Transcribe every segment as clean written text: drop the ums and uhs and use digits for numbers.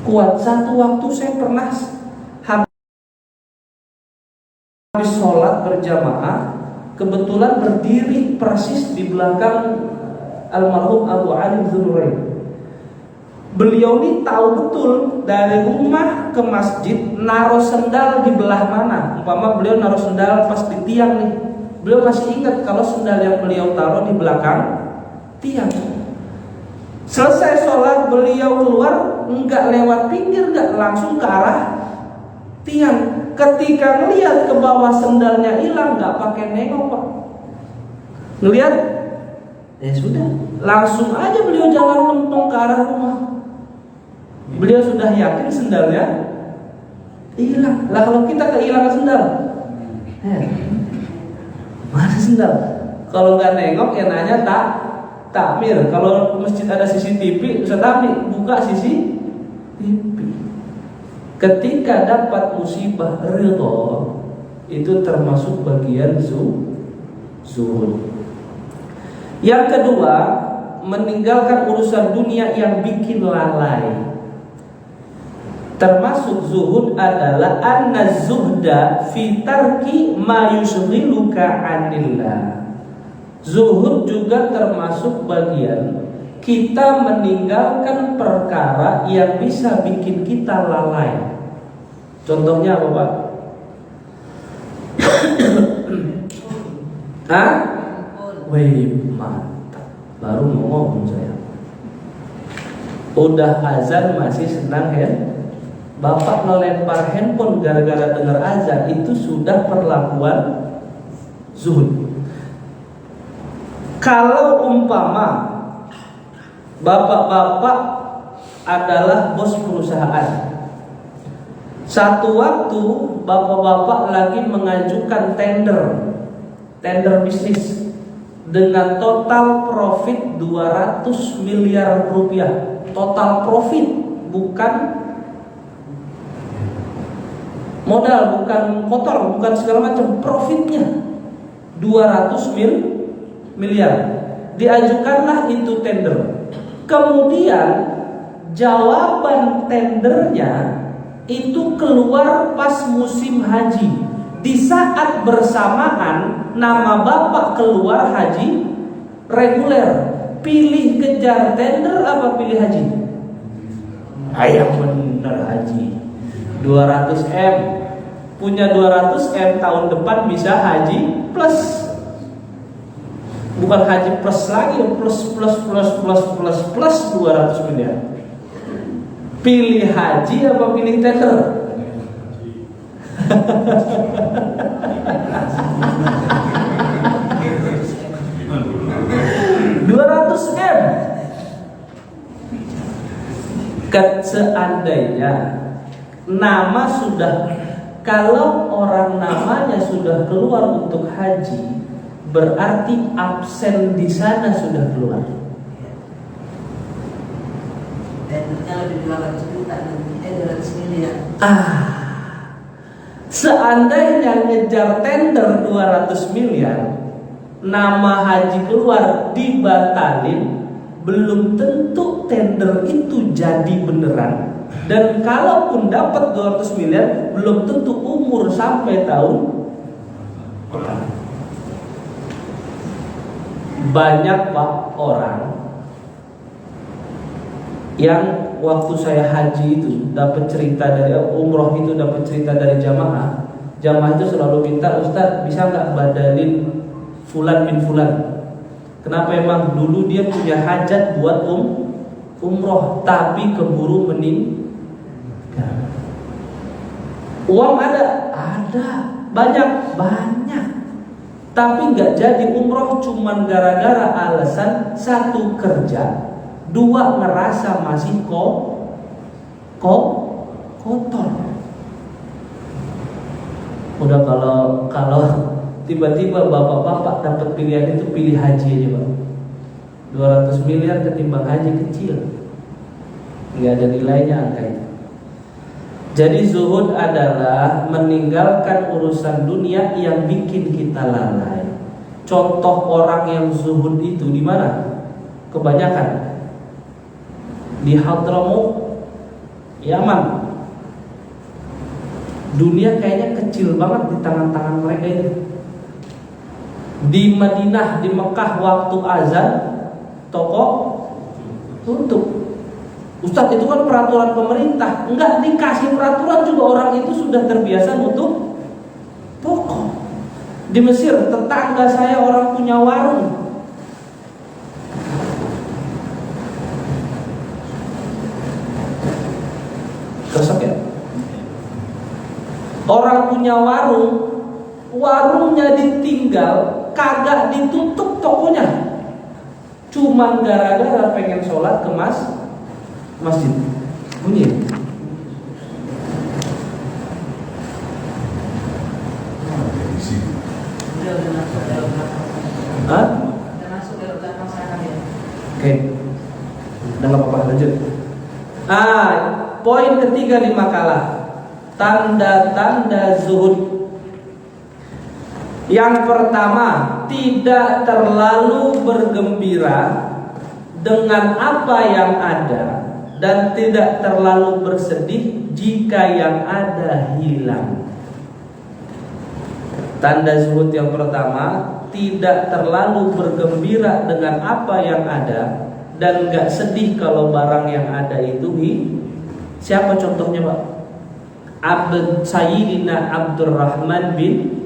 kuat. Satu waktu saya pernah habis sholat berjamaah, kebetulan berdiri persis di belakang almarhum Abu Ali Dzunurain. Beliau ini tahu betul dari rumah ke masjid naruh sendal di belah mana. Umpama beliau naruh sendal pas di tiang nih, beliau masih ingat kalau sendal yang beliau taruh di belakang tiang. Selesai sholat beliau keluar, enggak lewat pinggir, enggak langsung ke arah tiang. Ketika ngelihat ke bawah sendalnya hilang, enggak pakai nengok Pak. Ngelihat, ya sudah, langsung aja beliau jalan lempeng ke arah rumah. Beliau sudah yakin sendalnya hilang. Lah kalau kita kehilangan sendal, mana sendal? Kalau nggak nengok ya nanya takmir. Kalau masjid ada CCTV, Ustaz Abi buka CCTV. Ketika dapat musibah ridho, itu termasuk bagian zuhud. Yang kedua, meninggalkan urusan dunia yang bikin lalai. Termasuk zuhud adalah anna zuhda fi tarki ma yushghiluka 'anillah. Zuhud juga termasuk bagian kita meninggalkan perkara yang bisa bikin kita lalai. Contohnya apa Pak? Hah? Wih, mantap. Baru mau ngomong saya. Udah azan masih senang ya? Bapak melempar handphone gara-gara dengar azan, itu sudah perlakuan zuhud. Kalau umpama bapak-bapak adalah bos perusahaan, satu waktu bapak-bapak lagi mengajukan tender bisnis dengan total profit 200 miliar rupiah. Total profit, bukan modal, bukan kotor, bukan segala macam, profitnya 200 miliar. Diajukanlah itu tender. Kemudian jawaban tendernya itu keluar pas musim haji. Di saat bersamaan nama bapak keluar haji reguler. Pilih kejar tender apa pilih haji? Yang bener haji. 200 M. Punya 200 M tahun depan bisa haji plus. Bukan haji plus lagi, plus 200 miliar. Pilih haji apa pilih tender? $200 M. Seandainya nama sudah, kalau orang namanya sudah keluar untuk haji, berarti absen di sana sudah keluar. Seandainya ngejar tender 200 miliar, nama haji keluar dibatalin, belum tentu tender itu jadi beneran. Dan kalaupun dapat 200 miliar, belum tentu umur sampai tahun depan. Banyak Pak orang yang waktu saya haji itu dapat cerita dari umroh, itu dapat cerita dari jamaah. Jamaah itu selalu minta, Ustaz bisa nggak badalin fulan bin fulan. Kenapa? Emang dulu dia punya hajat buat umroh, tapi keburu meninggal. Uang ada, banyak, tapi nggak jadi umroh cuman gara-gara alasan satu kerja, dua ngerasa masih kotor. Udah kalau tiba-tiba bapak-bapak dapat pilihan itu, pilih haji aja Pak. 200 miliar ketimbang haji kecil, nggak ada nilainya angka itu. Jadi zuhud adalah meninggalkan urusan dunia yang bikin kita lalai. Contoh orang yang zuhud itu di mana? Kebanyakan di Hadramaut, Yaman. Dunia kayaknya kecil banget di tangan-tangan mereka itu. Di Madinah, di Mekah waktu azan toko tutup. Ustadz, itu kan peraturan pemerintah. Enggak dikasih peraturan juga orang itu sudah terbiasa nutup toko. Di Mesir, tetangga saya orang punya warung. Kesek ya? Orang punya warung, warungnya ditinggal, kagak ditutup tokonya. Cuman gara-gara pengen sholat ke masjid. Bunyi. Hah? Oke. Udah gak apa-apa, lanjut. Poin ketiga di makalah, tanda-tanda zuhud. Yang pertama, tidak terlalu bergembira dengan apa yang ada dan tidak terlalu bersedih jika yang ada hilang. Tanda zuhud yang pertama, tidak terlalu bergembira dengan apa yang ada dan gak sedih kalau barang yang ada itu siapa contohnya, Pak? Sayyidina Abdurrahman bin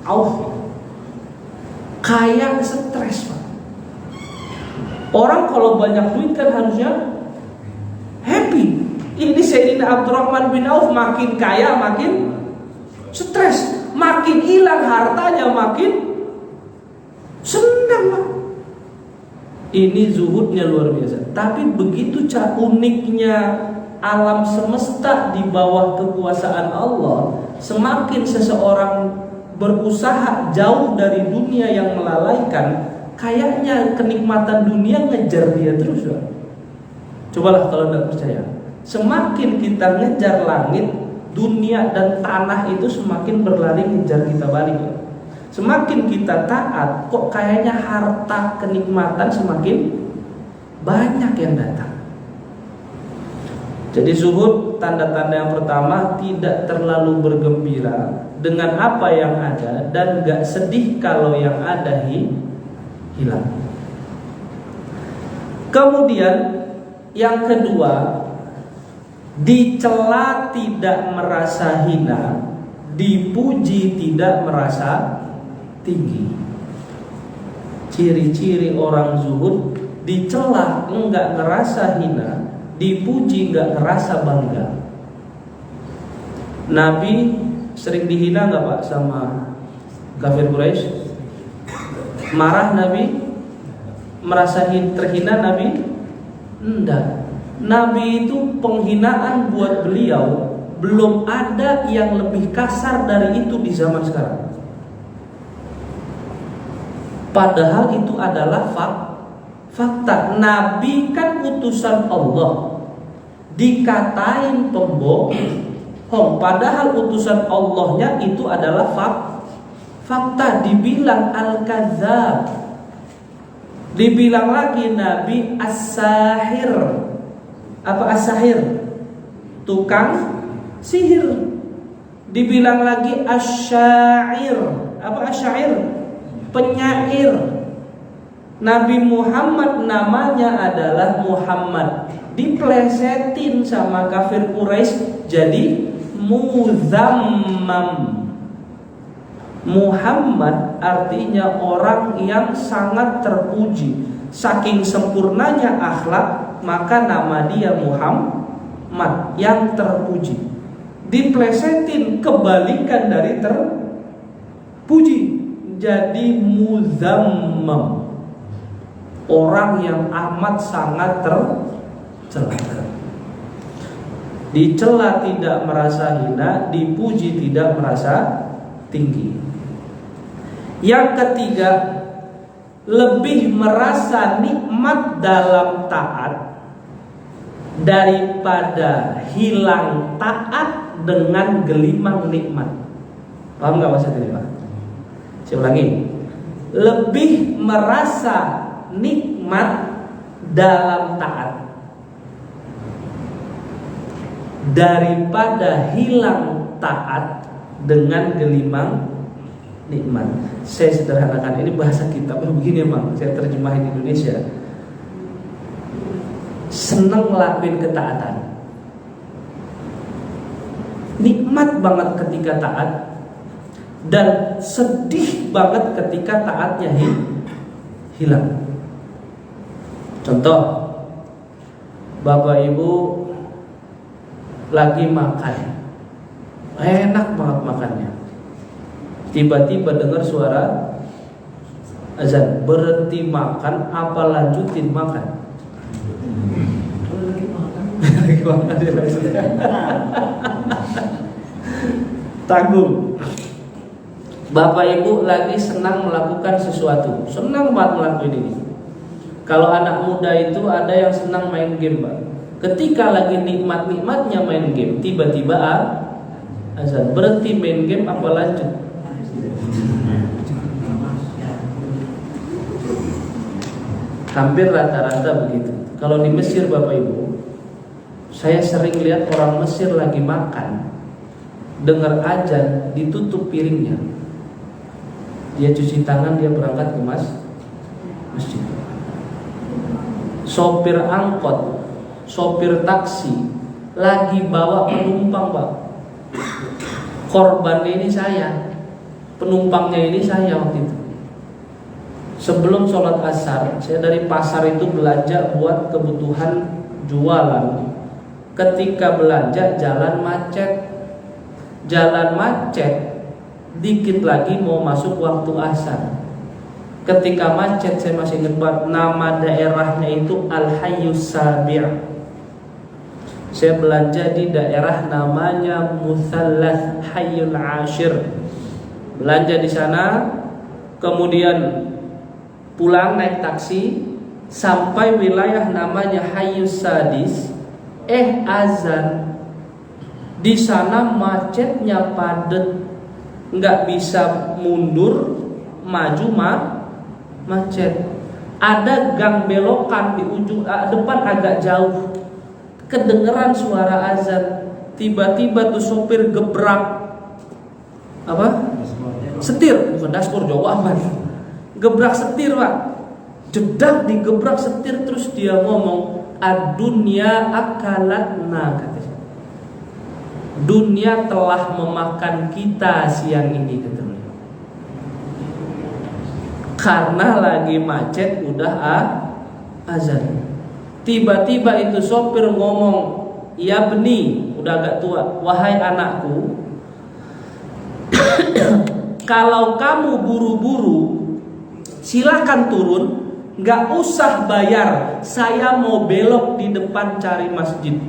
Auf. Kaya stres, Pak. Orang kalau banyak duit kan harusnya happy. Ini Sayyidina Abdurrahman bin Auf makin kaya makin stres, makin hilang hartanya makin senang, Pak. Ini zuhudnya luar biasa. Tapi begitu uniknya alam semesta di bawah kekuasaan Allah, semakin seseorang berusaha jauh dari dunia yang melalaikan, kayaknya kenikmatan dunia ngejar dia terus, Pak. Cobalah kalau tidak percaya. Semakin kita ngejar langit, dunia dan tanah itu semakin berlari ngejar kita balik, Pak. Semakin kita taat, kok kayaknya harta kenikmatan semakin banyak yang datang. Jadi zuhud, tanda-tanda yang pertama, tidak terlalu bergembira dengan apa yang ada dan gak sedih kalau yang ada hilang. Kemudian yang kedua, dicela tidak merasa hina, dipuji tidak merasa tinggi. Ciri-ciri orang zuhud, dicela enggak ngerasa hina, dipuji enggak ngerasa bangga. Nabi sering dihina enggak, Pak, sama kafir Quraisy? Marah Nabi? Merasa terhina Nabi? Enggak. Nabi itu penghinaan buat beliau belum ada yang lebih kasar dari itu di zaman sekarang. Padahal itu adalah fakta. Nabi kan utusan Allah, dikatain pembohong. Padahal utusan Allahnya itu adalah fakta. Dibilang al-kadzab, dibilang lagi Nabi as-sahir. Apa as-sahir? Tukang sihir. Dibilang lagi asyair. Apa asyair? Penyair. Nabi Muhammad namanya adalah Muhammad, diplesetin sama kafir Quraisy jadi muzammam. Muhammad artinya orang yang sangat terpuji. Saking sempurnanya akhlak, maka nama dia Muhammad, yang terpuji. Diplesetin kebalikan dari terpuji, jadi muzammam, orang yang amat sangat tercela. Dicela tidak merasa hina, dipuji tidak merasa tinggi. Yang ketiga, lebih merasa nikmat dalam taat daripada hilang taat dengan gelimang nikmat. Paham gak maksud ini, Pak? Saya ulangi. Lebih merasa nikmat dalam taat daripada hilang taat dengan gelimang nikmat. Saya sederhanakan, ini bahasa kitabnya begini emang, saya terjemahin Indonesia. Seneng ngelakuin ketaatan, nikmat banget ketika taat, dan sedih banget ketika taatnya hilang. Contoh, Bapak Ibu lagi makan, enak banget makannya, tiba-tiba dengar suara azan, berhenti makan apa lanjutin makan? Tanggung. Bapak Ibu lagi senang melakukan sesuatu, senang banget melakukan ini. Kalau anak muda itu ada yang senang main game, Pak. Ketika lagi nikmat-nikmatnya main game, tiba-tiba azan, berhenti main game apa lanjut? Hampir rata-rata begitu. Kalau di Mesir Bapak Ibu, saya sering lihat orang Mesir lagi makan, dengar azan, ditutup piringnya, dia cuci tangan, dia berangkat ke masjid. Sopir angkot, sopir taksi lagi bawa penumpang, Pak. Korbannya ini saya, penumpangnya ini saya waktu itu. Sebelum sholat asar, saya dari pasar itu belanja buat kebutuhan jualan. Ketika belanja, jalan macet. Dikit lagi mau masuk waktu asar. Ketika macet, saya masih ingat banget, nama daerahnya itu Al-Hayyus Sabi'. Saya belanja di daerah namanya Muthallath Hayyul Ashir. Belanja di sana, kemudian pulang naik taksi sampai wilayah namanya Hayyus Sadis. Azan. Di sana macetnya padat, nggak bisa mundur, maju macet. Ada gang belokan di ujung depan agak jauh. Kedengeran suara azan. Tiba-tiba tuh sopir gebrak setir, bukan dashboard, jauh amat. Gebrak setir, Pak. Jedak digebrak setir, terus dia ngomong, "Ad-dunya akalatna," katanya. Dunia telah memakan kita siang ini, kata beliau. Karena lagi macet udah azan. Tiba-tiba itu sopir ngomong, "Ya Beni," udah agak tua, "wahai anakku, kalau kamu buru-buru silakan turun, nggak usah bayar. Saya mau belok di depan cari masjid."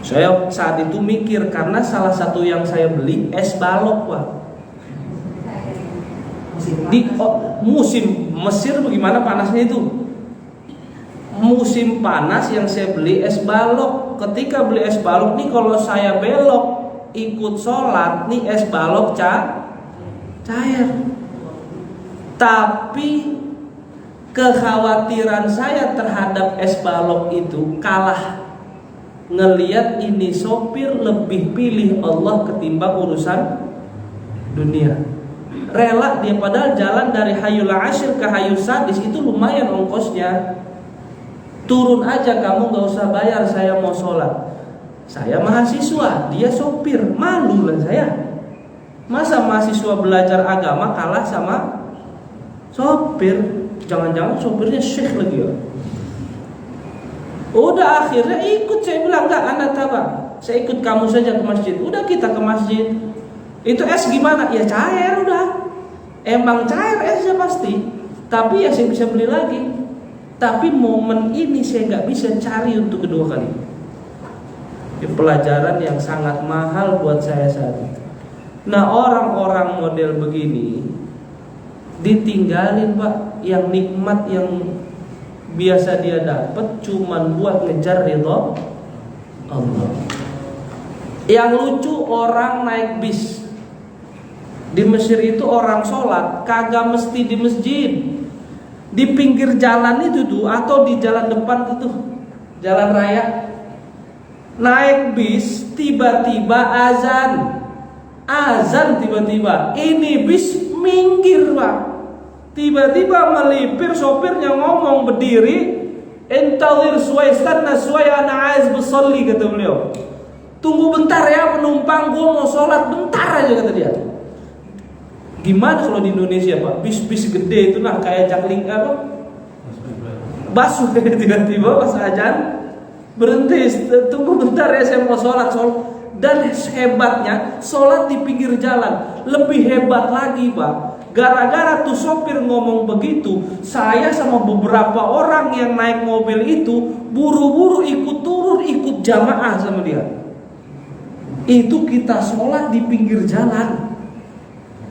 Saya saat itu mikir, karena salah satu yang saya beli es balok, Pak. Di musim Mesir bagaimana panasnya itu? Musim panas yang saya beli es balok. Ketika beli es balok nih, kalau saya belok ikut sholat nih, es balok cair. Tapi kekhawatiran saya terhadap es balok itu kalah ngelihat ini sopir lebih pilih Allah ketimbang urusan dunia. Rela dia, padahal jalan dari Hayyul Ashir ke Hayyus Sadis itu lumayan ongkosnya. Turun aja kamu, gak usah bayar, saya mau sholat. Saya mahasiswa, dia sopir, malu lah saya. Masa mahasiswa belajar agama kalah sama sopir? Jangan-jangan sopirnya syekh lagi ya. Udah akhirnya ikut, saya bilang, enggak, Anda tabak, saya ikut kamu saja ke masjid. Udah kita ke masjid. Itu es gimana? Ya cair udah. Emang cair esnya pasti. Tapi ya saya bisa beli lagi. Tapi momen ini saya nggak bisa cari untuk kedua kali. Ini pelajaran yang sangat mahal buat saya saat itu. Nah, orang-orang model begini ditinggalin, Pak. Yang nikmat yang biasa dia dapat cuman buat ngejar ridho Allah. Yang lucu, orang naik bis di Mesir itu, orang sholat kagak mesti di masjid, di pinggir jalan itu tuh, atau di jalan depan itu, jalan raya. naik bis tiba-tiba azan tiba-tiba, ini bis minggir Pak, tiba-tiba melipir, sopirnya ngomong berdiri, entawir suai istanna suai ana aiz besolli, kata beliau, tunggu bentar ya penumpang, gue mau sholat bentar aja, kata dia. Gimana kalau di Indonesia Pak, bis-bis gede itu nah kayak jakling apa, busway, tiba-tiba pas azan berhenti, tunggu bentar ya saya mau sholat. Dan hebatnya sholat di pinggir jalan. Lebih hebat lagi Pak, gara-gara tuh sopir ngomong begitu, saya sama beberapa orang yang naik mobil itu buru-buru ikut turun, ikut jamaah sama dia. Itu kita sholat di pinggir jalan.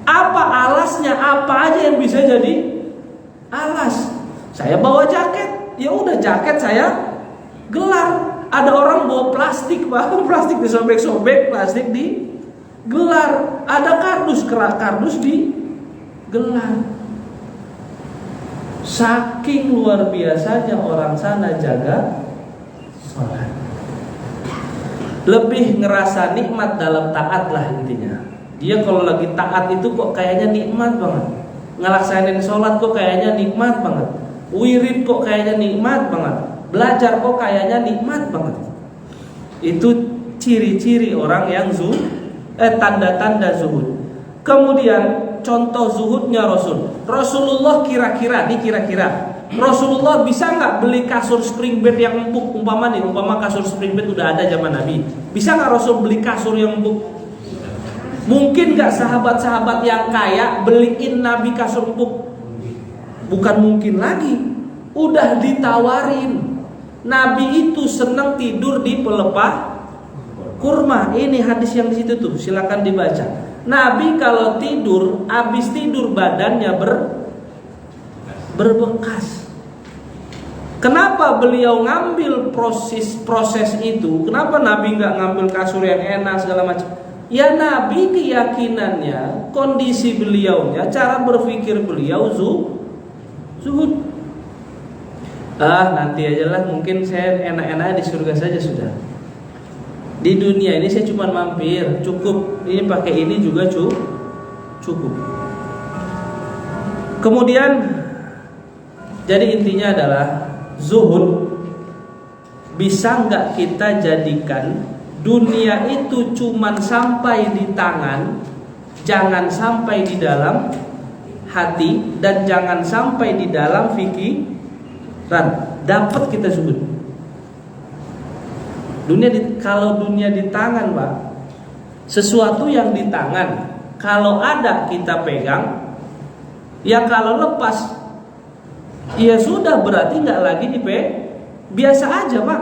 Apa alasnya? Apa aja yang bisa jadi alas? Saya bawa jaket, ya udah jaket saya gelar. Ada orang bawa plastik, Pak, plastik disobek-sobek, plastik digelar. Ada kardus digelar. Saking luar biasanya orang sana jaga sholat. Lebih ngerasa nikmat dalam taat lah intinya. Dia kalau lagi taat itu kok kayaknya nikmat banget. Ngelaksainin sholat kok kayaknya nikmat banget. Wirid kok kayaknya nikmat banget. Belajar kok kayaknya nikmat banget. Itu ciri-ciri orang yang tanda-tanda zuhud. Kemudian contoh zuhudnya Rasulullah kira-kira Rasulullah bisa nggak beli kasur spring bed yang empuk? Umpama kasur spring bed udah ada zaman Nabi, bisa nggak Rasul beli kasur yang empuk? Mungkin nggak sahabat-sahabat yang kaya beliin Nabi kasur empuk? Bukan mungkin lagi, udah ditawarin. Nabi itu senang tidur di pelepah kurma. Ini hadis yang di situ tuh, silakan dibaca. Nabi kalau tidur, habis tidur badannya berbekas. Kenapa beliau ngambil proses itu? Kenapa Nabi nggak ngambil kasur yang enak segala macam? Ya Nabi keyakinannya, kondisi beliaunya, cara berpikir beliau zuhud. Nanti aja lah, mungkin saya enak-enak di surga saja sudah. Di dunia ini saya cuma mampir, cukup. Ini pakai ini juga cukup. Kemudian, jadi intinya adalah zuhud bisa nggak kita jadikan dunia itu cuma sampai di tangan, jangan sampai di dalam hati, dan jangan sampai di dalam pikiran. Dapat kita zuhud. Kalau dunia di tangan Pak, sesuatu yang di tangan, kalau ada kita pegang, ya kalau lepas, ya sudah, berarti nggak lagi biasa aja Pak.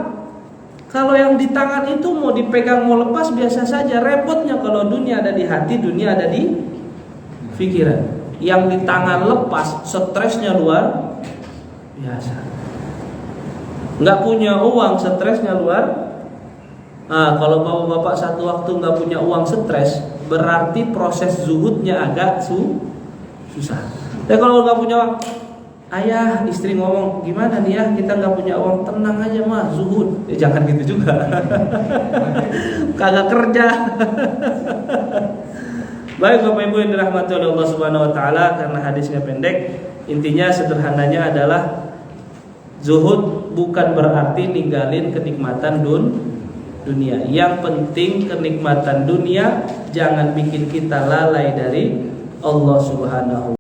Kalau yang di tangan itu mau dipegang mau lepas biasa saja. Repotnya kalau dunia ada di hati, dunia ada di pikiran. Yang di tangan lepas, stresnya luar biasa. Nggak punya uang, stresnya luar. Kalau bapak-bapak satu waktu nggak punya uang, stres, berarti proses zuhudnya agak susah. Tapi kalau nggak punya uang, ayah istri ngomong, gimana nih ya, kita nggak punya uang, tenang aja mah, zuhud. Jangan gitu juga. Kagak kerja. Baik Bapak Ibu yang dirahmati oleh Allah Subhanahu Wa Taala, karena hadisnya pendek, intinya sederhananya adalah zuhud bukan berarti ninggalin kenikmatan dunia. Yang penting kenikmatan dunia jangan bikin kita lalai dari Allah Subhanahu